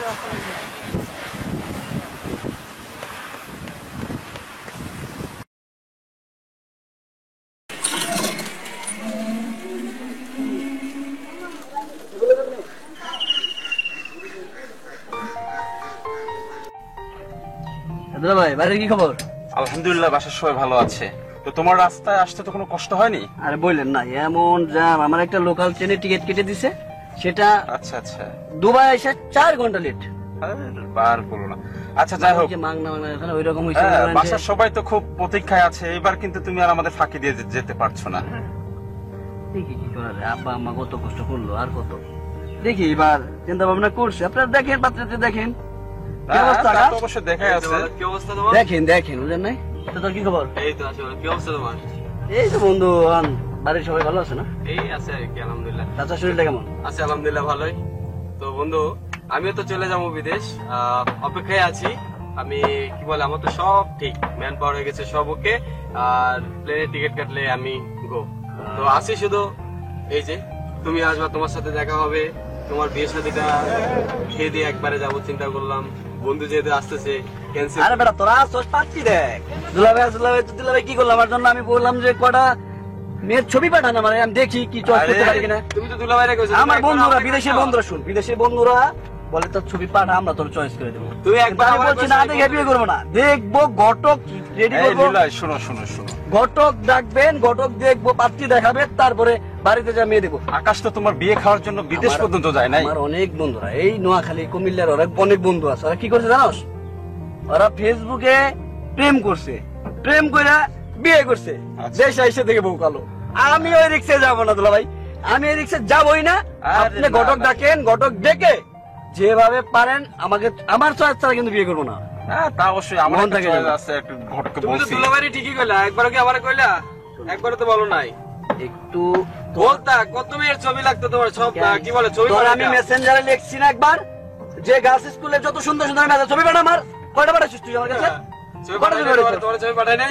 ভাই বাড়ির কি খবর? আলহামদুলিল্লাহ, বাসার সবাই ভালো আছে। তো তোমার রাস্তায় আসতে তো কোনো কষ্ট হয়নি? আরে বললেন না, এমন জ্যাম। আমার একটা লোকাল ট্রেনে টিকিট কেটে দিছে, সেটা আচ্ছা আচ্ছা, দুবাই এসে 4 ঘন্টা লেট। বার বলো না। আচ্ছা যাই হোক, ওই রকম হয়েছে। বাসার সবাই তো খুব প্রতীক্ষায় আছে। এবার কিন্তু তুমি আর আমাদের ফাঁকি দিয়ে যেতে পারছো না। দেখি কি করা যায়, আব্বা আম্মা কত কষ্ট করলো, আর কত দেখি এবার চিন্তা ভাবনা করছে। আপনারা দেখেন, পাত্রতে দেখেন অবশ্যই দেখাই আছে। দেখেন দেখেন, বুঝলেন নাই? তোর কি খবর? এই তো আছে। কি অবস্থা তোমার? এই তো বন্ধু, বাড়ির সবাই ভালো আছে না? এই আছে আর কি, আলহামদুলিল্লাহ। চাচা শরীরটা কেমন আছে? আলহামদুলিল্লাহ ভালোই। তো বন্ধু, আমিও তো চলে যাবো বিদেশ, অপেক্ষায় আছি। আমি কি বলে, আমার তো সব ঠিক, ম্যান পাওয়ার হয়ে গেছে, সব ওকে। আর প্লেনের টিকিট কাটলে আমি গো। তো আসি শুধু এই যে তুমি আসবা, তোমার সাথে দেখা হবে, তোমার বিয়ের সাথীটা খেয়ে দিয়ে একবারে যাবো চিন্তা করলাম। বন্ধু যেহেতু আসতেছে, ক্যান্সেল। আরে বেটা, তোরা আসছ পাচ্ছি দেখ। দুলাভাই কি করলো আমার জন্য? আমি বললাম যে কটা মেয়ের ছবি পাঠান আমার, আমি দেখি কি চয়েস করতে পারি কিনা। তুমি তো দুলাভাইরা কইছো। আমার বন্ধুরা, বিদেশের বন্ধুরা, শুন, বিদেশের বন্ধুরা বলে তোর ছবি পাঠা, আমরা তোর চয়েস করে দেবো। তুই একবার আমি বলছি না, দেখে বিয়ে করবো না, দেখবো ঘটক রেডি করবো। শোনো শোনো শোনো, ঘটক ডাকবেন, ঘটক দেখবো, পাত্রী দেখাবে, তারপরে বাড়িতে যা মেয়ে দেবো। আকাশ তো তোমার বিয়ে খাওয়ার জন্য বিদেশ পর্যন্ত যায় নাই? আমার অনেক বন্ধুরা এই নোয়াখালী, কুমিল্লার অনেক বন্ধু আছে। ওরা কি করছে জানোস? ওরা ফেসবুকে প্রেম করছে, প্রেম করে বিয়ে করছে, দেশ আইসে থেকে বউ কালো। আমি ওই রিক্সে যাবো না দুলা ভাই, আমি এই রিক্সে যাবোই না। আপনি ঘটক ডাকেন, ঘটক ডেকে যেভাবে পারেন আমাকে, আমার চয়েস ছাড়া কিন্তু বিয়ে করবো না। হ্যাঁ তা অবশ্যই, আমার একটা চয়েস আছে, একটু ঘটককে তুমি তো বলছি। দুলাভাইরা ঠিকই কইলা, একবারও কি আমারে কইলা? একবারও তো বলো নাই। একটু বলতা কত মেয়ের ছবি লাগতো তোমার, সব কি বলে ছবি। তোর আমি মেসেঞ্জারে লিখছি না একবার, যে গার্লস স্কুলে যত সুন্দর সুন্দর মেয়ে ছবি পাঠা, আমার কয়টা পাঠাচ্ছিস তুই আমার কাছে?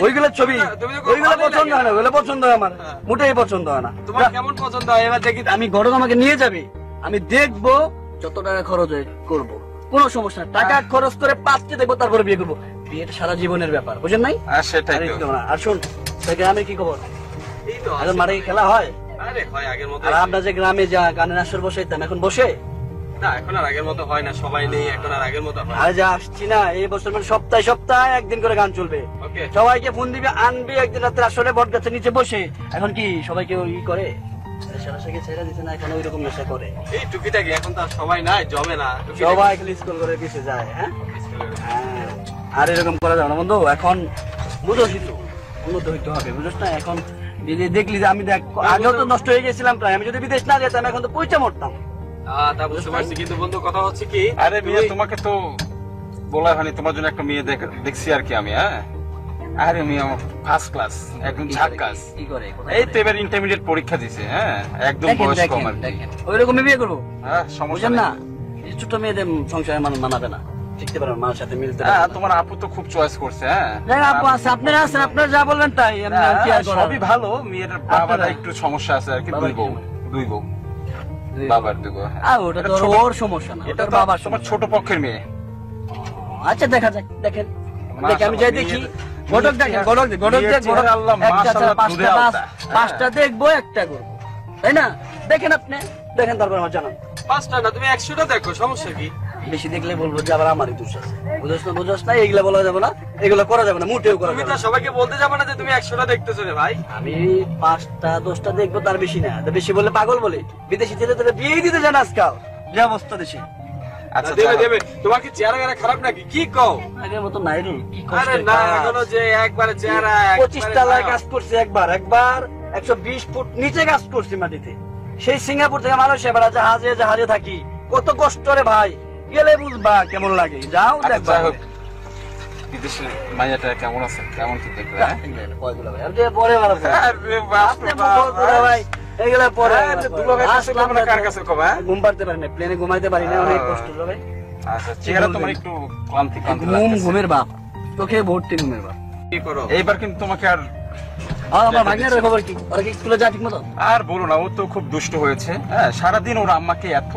ওইগুলো ছবি, ওইগুলো পছন্দ হয় না, ওইগুলো পছন্দ হয় আমার, মোটেই পছন্দ হয় না। তোমার কেমন পছন্দ হয় এবার দেখি। আমি ঘটক আমাকে নিয়ে যাবি, আমি দেখবো যত টাকা খরচ হয় করবো, কোনো সমস্যা না। টাকা খরচ করে পাঁচকে দেখবো, তারপরে বিয়ে করবো। বিয়েটা সারা জীবনের ব্যাপার, বুঝেন নাই? সেটাই তো। আর শোন, গ্রামে কি খবর? এই তো এখন মাঠে খেলা হয়? আরে হয় আগের মতো। আর আমরা যে গ্রামে যা গানের আসর বসাইতাম, এখন বসে না, এখন আর আগের মতো হয় না, সবাই নেই এখন আর আগের মতো হয়। আরে যা আসছি না, এই বছর মানে সপ্তাহে সপ্তাহে একদিন করে গান চলবে। ওকে, সবাইকে ফোন দিবি, আনবি একদিন রাত্রে আসলে বট গাছের নিচে বসে। এখন কি সবাইকে ই করে ছেড়ে দিচ্ছে না, এখন ওই রকম নেশা করে। এই টুকিটাকি এখন তো আর সবাই নাই, জমে না। সবাই খালি স্কুল করে পিছিয়ে যায়। হ্যাঁ, আর এরকম করা যাবে না বন্ধু। এখন বুঝোসই তো, উন্নত হইতে হবে, বুঝোস না? এখন দেখলি যে আমি দেখ, আগেও তো নষ্ট হয়ে গেছিলাম প্রায়। আমি যদি বিদেশ না যেতাম, এখন তো পয়সা মরতাম। তা বুঝতে পারছি, কিন্তু বন্ধু কথা হচ্ছে কি, আরে মেয়ে তোমাকে তো বলা হয়নি, তোমার জন্য একটা মেয়ে দেখছি আর কি আমি। হ্যাঁ, আরে মেয়ে ফার্স্ট ক্লাস, একদম ঝাক্কাস। কি করে? এই তো এবার ইন্টারমিডিয়েট পরীক্ষা দিছে। হ্যাঁ, একদম বয়স কম আর কি। ওই রকম বিয়ে করবো? হ্যাঁ, সমস্যা না, নেই। ছোট মেয়েদের সংসারে মানাবে না, শিখতে পারবে মার সাথে মিলতে। হ্যাঁ, তোমার আপু তো খুব চয়েস করছে। হ্যাঁ, আপু আছে, আপনারা আছেন, আপনারা যা বলবেন তাই। সবই ভালো, মেয়ের বাবার একটু সমস্যা আছে আর কি। দুই বউ বাবার দুই বউ। ওটা তো ওর সমস্যা না, এটা বাবার। তোমার ছোট পক্ষের মেয়ে। আচ্ছা, দেখা যাক, দেখেন আমি যাই দেখি। ঘটক দেখেন, পাঁচটা দেখবো, একটা করবো, তাই না? দেখেন আপনি, দেখেন, তারপর আমার জানান। 5টা না, তুমি 100টা দেখো, সমস্যা কি? বেশি দেখলে বলবো যে আবার আমারই দোষ আছে। বুঝোস না, এইগুলা বলা যাবে না, এগুলো করা যাবে না, মোটেও করা তুমি যাবে তো না। সবাইকে বলতে যাবে না যে তুমি 100টা দেখতেছো রে ভাই। আমি 5টা 10টা দেখবো, তার বেশি না। বেশি বলে পাগল বলে, বিদেশি ছেলে তোরা বিয়েই দিতে জানা আজকাল, যে অবস্থা দেশে। আচ্ছা, দেবে। তোমার কি চেহারা খারাপ নাকি? কি কও? আগের মতো নাই রে। আরে না, এখনো যে একবারে চেহারা 25 তলায় কাজ করছি, একবার 120 ফুট নিচে কাজ করছি মাটিতে। সেই সিঙ্গাপুর থেকে মালয়েশিয়া বেড়া জাহাজে থাকি, কত কষ্ট রে ভাই। গেলে বুঝবা কেমন লাগে, যাও দেখবা। বিদেশের মাইয়াটা কেমন আছে, কেমন কি দেখবে? পরে ভালো ভাই, এগুলা পরে। ঘুম পাড়তে পারি না, প্লেনে ঘুমাইতে পারি না, অনেক কষ্ট ভাই। আচ্ছা, চেহারা তোমার একটু ক্লান্তি ঘুমের বাপ, চোখে ভর্তি ঘুমের বাপ। কি করো? এইবার কিন্তু তোমাকে আর আমার ভাগ্নের খবর কি? ওরা কি স্কুলে যায় ঠিক মতো? আর বলো না, ও তো খুব দুষ্ট হয়েছে। হ্যাঁ, সারাদিন ওর আম্মাকে এত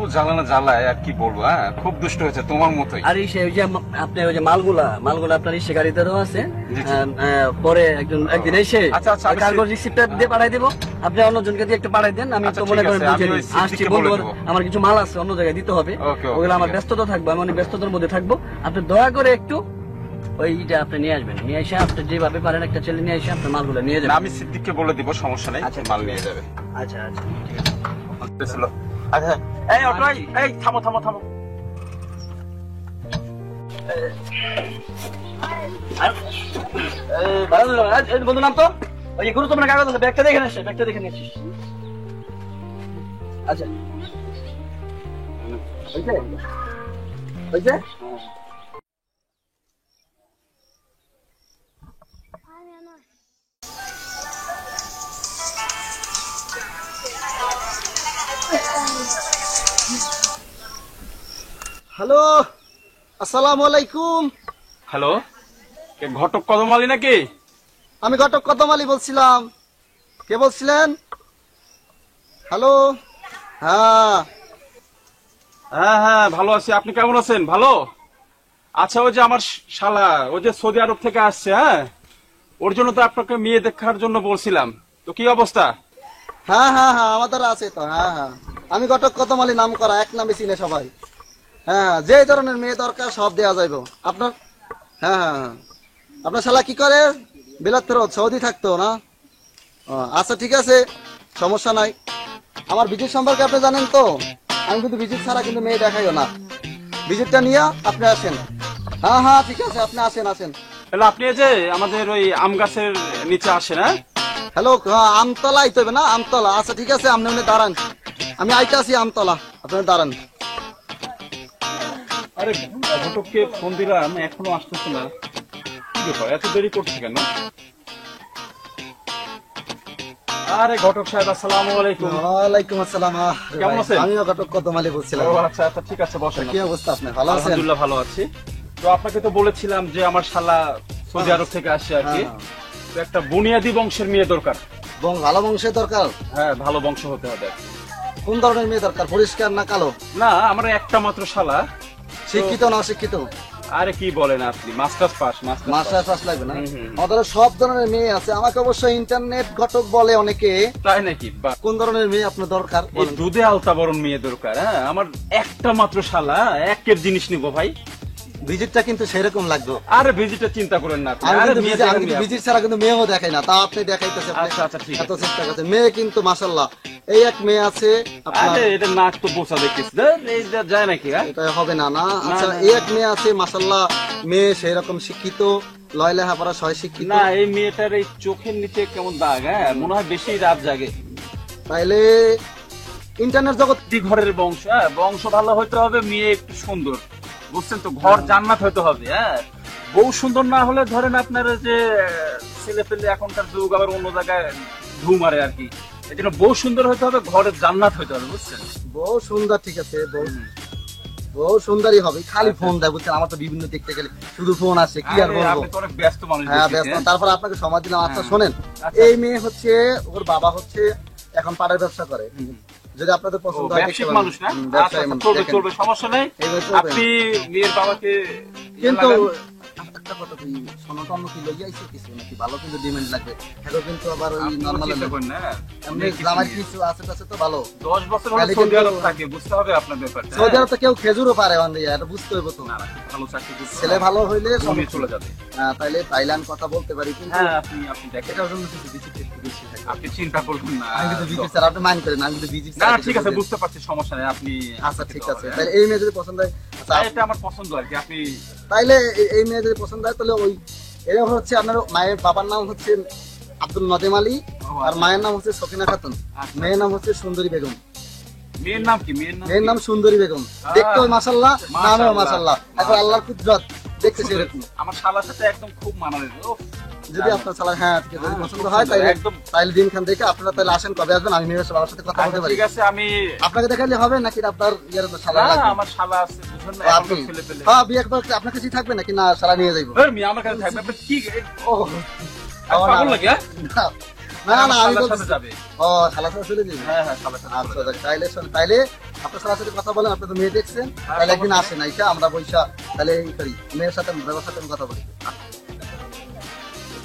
জ্বালায়, আর কি বলবো। হ্যাঁ, খুব দুষ্ট হয়েছে, তোমার মতোই। আর এই ওই যে আপনি ওই যে মালগুলা আপনার ইসে গাড়িতেও আছে। জি, জি। পরে একদিন এসে আচ্ছা, আচ্ছা, আমি কার্গো রিসিপ্টটা দিয়ে পাঠাই দেবো। আপনি অন্যজনকে দিয়ে একটু পাঠাই দেন, আমি আচ্ছা, তো মনে ঠিক করেন আছে, বুঝে আমি ওই নিই। সিদ্দিককে আসছি বলে বন্ধু, দেবো। আমার কিছু মাল আছে অন্য জায়গায় দিতে হবে। ওকে, ওগুলো আমার ঠিক আছে। ব্যস্ততা থাকবো, আমি অনেক ব্যস্ততার মধ্যে থাকবো। আপনি দয়া করে একটু ওইটা আপনি নিয়ে আসবেন, নিয়ে এসে আপনি যেভাবে পারেন একটা ছেলে নিয়ে এসে আপনার মালগুলো নিয়ে না, যাবেন। আমি সিদ্দিককে বলে দিব, সমস্যা নেই, আচ্ছা, মাল নিয়ে যাবে। আচ্ছা আচ্ছা ঠিক আছে। আসতেছিল। আচ্ছা, এই অটো, এই থামো। বন্ধু নাম তো ওই গুরুত্বপূর্ণ কাগজ আছে, ব্যাগটা দেখে নিচ্ছি, ব্যাগটা দেখে নিচ্ছি। আচ্ছা হয়েছে? হ্যালো, আসসালামু আলাইকুম। হ্যালো, কে ঘটক কদম আলী নাকি? আমি ঘটক কদম আলী বলছিলাম। কে বলছিলেন? হ্যালো। হ্যাঁ, হ্যাঁ, ভালো আছি। আপনি কেমন আছেন? ভালো। আচ্ছা, ওই যে আমার শালা, ওই যে সৌদি আরব থেকে আসছে, হ্যাঁ, ওর জন্য তো আপনাকে মেয়ে দেখার জন্য বলছিলাম। তো কি অবস্থা? হ্যাঁ, আমাদের আছে তো। হ্যাঁ, আমি ঘটক কদম আলী নাম করা, এক নামে চিনে সবাই। হ্যাঁ, যে ধরনের মেয়ে দরকার সব দেওয়া যাইব আপনার। হ্যাঁ, আপনার শালা কি করে? বিলাত ফেরত সৌদি থাকতো না? আচ্ছা ঠিক আছে, সমস্যা নাই। আমার ভিজিট সম্পর্কে আপনি জানেন তো, আমি কিন্তু ভিজিট ছাড়া কিন্তু মেয়ে দেখাইও না। ভিজিটটা নিয়ে আপনি আসেন। হ্যাঁ ঠিক আছে, আপনি আসেন। তাহলে আপনি এই যে আমাদের ওই আম গাছের নিচে আসেন। হ্যাঁ, হ্যালো, আমতলা আইতে হবে না? আমতলা। আচ্ছা ঠিক আছে, আপনি উনি দাঁড়ান, আমি আইতে আছি আমতলা, আপনি দাঁড়ান। আরে ঘটককে ফোন দিলাম, এখনো আসতেছে না। কি ব্যাপার, এত দেরি করছে কেন? আরে ঘটক সাহেব, আসসালামু আলাইকুম। ওয়ালাইকুম আসসালাম। কেমন আছেন? আমিও ঘটক কদম আলী বলছিলাম। ও আচ্ছা, ঠিক আছে, বসেন। কি অবস্থা আপনার? ভালো আছেন? আলহামদুলিল্লাহ, ভালো আছি। তো আপনাকে তো বলেছিলাম যে আমার শালা সৌদি আরব থেকে আসছে আর কি। হ্যাঁ। তো একটা বুনিয়াদি বংশের মেয়ে দরকার। ভালো বংশের দরকার? হ্যাঁ, ভালো বংশ হতে হবে। কোন ধরনের মেয়ে দরকার? পরিষ্কার না কালো? না, আমার একটা মাত্র শালা। শিক্ষিত না অশিক্ষিত? আরে কি বলেন আপনি, মাস্টার্স পাস। মাস্টার পাস লাগবে না? হুম। আমাদের সব ধরনের মেয়ে আছে। আমাকে অবশ্য ইন্টারনেট ঘটক বলে অনেকে। তাই নাকি? বাহ। কোন ধরনের মেয়ে আপনার দরকার? এই দুধে আলতা বরণ মেয়ে দরকার। হ্যাঁ, আমার একটা মাত্র শালা, একের জিনিস নিবো ভাই। ভিজিটটা কিন্তু সেরকম লাগবে। আরে ভিজিটের চিন্তা করেন না আপনি। আমি আরে কিন্তু মেয়ে ভিজিট- আমি দেখেন কিন্তু আপনি। ভিজিট ছাড়া কিন্তু মেয়েও দেখাই না, তা আপনি দেখাইতেছে। আপনি আচ্ছা, ঠিক এত আছে। চেষ্টা করছেন। মেয়ে কিন্তু মাশাআল্লাহ, এই এক মেয়ে আছে আপনার। আরে এটা নাক তো বোসা দেখতেছি। ধুর, এই যা যায় নাকি? হ্যাঁ, এটা হবে না না? আচ্ছা, না। এই এক মেয়ে আছে মাশাআল্লাহ, মেয়ে সেই রকম শিক্ষিত, লয় লেখাপড়া সয় শিক্ষিত। না, এই মেয়েটার এই চোখের নিচে কেমন দাগ। হ্যাঁ, মনে হয় বেশি রাত জাগে। তাইলে ইন্টারনেট জগৎ কি ঘরের বংশ? হ্যাঁ, বংশ ভালো হইতে হবে, মেয়ে একটু সুন্দর, বুঝছেন তো? ঘর জান্নাত হইতে হবে। হ্যাঁ, বউ সুন্দর না হলে ধরেন আপনার যে ছেলে পেলে এখনকার যুগ আবার অন্য জায়গায় ধু মারে আর কি। এই জন্য বউ সুন্দর হইতে হবে, ঘরের জান্নাত হইতে হবে, বুঝছেন? বউ সুন্দর, ঠিক আছে, বউ সুন্দরই হবে। খালি ফোন দেয়, বুঝছেন? আমার তো বিভিন্ন দেখতে গেলে শুধু ফোন আসে, কি আর আরে, বলবো। আপনি তো অনেক ব্যস্ত মানুষ হ্যাঁ, দেখতেছি, ব্যস্ত। তারপর আপনাকে সময় দিলাম। আচ্ছা হ্যাঁ। শোনেন, আচ্ছা। এই মেয়ে হচ্ছে, ওর বাবা হচ্ছে এখন পাড়ের ব্যবসা করে। যদি আপনাদের ও, পছন্দ হয় দেখতে ব্যবসায়িক পারেন। মানুষ না? ব্যবসায়ী আচ্ছা, মানুষ, চলবে, দেখেন। সমস্যা নেই। এইভাবে চলবে। আপনি মেয়ের বাবাকে কিন্তু লাগান। একটা কথা, তুই সোনাটা অন্য কি লইয়া আইছে কিছু নাকি? ভালো কিন্তু ডিমান্ড লাগবে। এখন কিন্তু আবার ওই আপনি নরমাল চিন্তা করেন না। এমনি জামাই কিছু আছে টাছে তো ভালো। 10 বছর হলো তাহলে সৌদি কিন্তু- আরব থাকে, বুঝতে হবে আপনার ব্যাপারটা। সৌদি আরব তো কেউ খেজুরও পারে বান্ধিয়া, এটা বুঝতে হইব তো। না, খুব ভালো চাকরি করতে ছেলে ভালো হইলে হবে, সমস্যা চলে যাবে। তাইলে তাইলে আমি কথা বলতে পারি, কিন্তু হ্যাঁ, আপনি দেখেন, এটার জন্য কিছু ভিজিট একটু বেশি থাকে। আপনি চিন্তা করবেন না। আমি কিন্তু ভিজিট স্যার, আপনি মাইন্ড করেন, আমি কিন্তু ভিজিট না, ঠিক আছে, বুঝতে পারছি, সমস্যা নেই। আপনি আচ্ছা ঠিক আছে, তাহলে এই মেয়ে যদি পছন্দ হয়, আচ্ছা এটা আমার পছন্দ আর কি। আপনি তাইলে এই মেয়ে যদি পছন্দ হয়, তাহলে ওই এরকম হচ্ছে, আপনার মায়ের বাবার নাম হচ্ছে আব্দুল নদেম আলী, আর মায়ের নাম হচ্ছে সকিনা খাতুন, আচ্ছা। মেয়ের নাম হচ্ছে সুন্দরী বেগম। মেয়ের নাম কি? মেয়ের মেয়ের কি? নাম সুন্দরী বেগম। দেখতে ওই মাশাআল্লাহ, নামেও মাশাআল্লাহ, এখন আল্লাহর কুদরত, দেখতে সেরকম। আমার শালার সাথে একদম খুব মানাবে। যদি আপনার চালা, হ্যাঁ ঠিক আছে, যদি পছন্দ হয় তাইলে একদম। তাইলে দিন খান দেখে আপনারা তাহলে আসেন, কবে আসবেন? আমি মেয়ের বাবার সাথে কথা বলতে আচ্ছা, পারি। ঠিক আছে, আমি আপনাকে দেখাইলে হবে নাকি আপনার ইয়ের শালা না, লাগবে? আমার শালা আছে, বুঝুন না, আপনি এখনকার ছেলে পেলে। হ্যাঁ, বিয়ে একবার আপনার কাছেই থাকবে নাকি না শালা নিয়ে যাইবো? আমার কাছে থাকবে। আপনি কি ও পাগল লাগে? হ্যাঁ? না, না না না, আমি শালার বলছি সাথে যাবে। ও শালা সাথে চলে যাবে। হ্যাঁ হ্যাঁ শালার সাথে আচ্ছা দেখ, তাইলে শোন, তাইলে আপনার শালার সাথে কথা বলেন, আপনি তো মেয়ে দেখছেন, তাহলে একদিন আসেন, আইসা আমরা বৈশা তাহলে এই করি, মেয়ের সাথে ব্যবসার সাথে কথা বলি।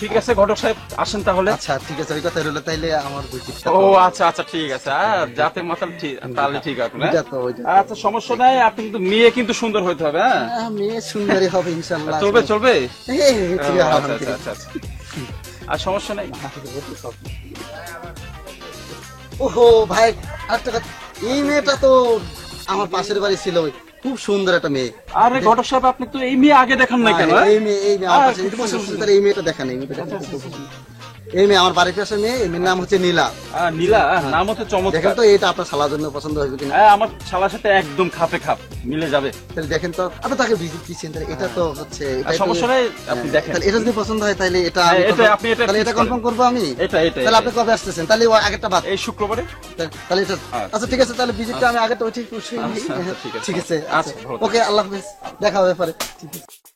ঠিক আছে ঘটক সাহেব আসেন তাহলে। আচ্ছা ঠিক আছে, ওই কথা রইলো, তাইলে আমার বুঝি ও আচ্ছা আচ্ছা ঠিক আছে, যাতে মাতাল ঠিক তাহলে ঠিক আছে হ্যাঁ? ওইটা তো ওইটা। আচ্ছা সমস্যা নাই, আপনি কিন্তু মেয়ে কিন্তু সুন্দর হইতে হবে হ্যাঁ? মেয়ে সুন্দরী হবে ইনশাল্লাহ। চলবে চলবে। এই, ঠিক ও, আছে, আচ্ছা আচ্ছা আচ্ছা আচ্ছা। আর সমস্যা নাই। ওহো ভাই, আরেকটা কথা, এই মেয়েটা তো আমার পাশের বাড়ি ছিল, খুব সুন্দর একটা মেয়ে। আরে ঘটক সাহেব আপনি তো এই মেয়ে আগে দেখান না কেন হ্যাঁ? এই মেয়ে আমার পাশে, এই মেয়েটা দেখা নেই, এই মেয়ে আমার বাড়ির পাশে মেয়ে, এই মেয়ের নাম হচ্ছে নীলা। নীলা নাম হচ্ছে দেখেন চমৎকার। তো এটা আপনার শালার জন্য পছন্দ হয়েছে কিনা। হ্যাঁ আমার শালার সাথে একদম খাপে খাপ মিলে যাবে। তাহলে দেখেন তো, আপনি তাকে ভিজিট দিচ্ছেন, তাহলে এটা তো হচ্ছে আর সমস্যা নাই, আপনি দেখেন। তাহলে এটা যদি পছন্দ হয় তাহলে এটা হ্যাঁ, আমি এটা confirm- আপনি এটা তাহলে এটা fix কনফার্ম করবো আমি। এটা তাহলে আপনি কবে আসতেছেন, তাহলে ওই আগেরটা বাদ, এই শুক্রবারে। তাহলে এটা আচ্ছা। আচ্ছা ঠিক আছে, তাহলে ভিজিটটা আমি আগেরটা ঠিক আচ্ছা, ঠিক আছে। ঠিক আছে, আচ্ছা, ভালো ওকে, আল্লাহ হাফেজ, দেখা হবে পরে। ঠিক আছে।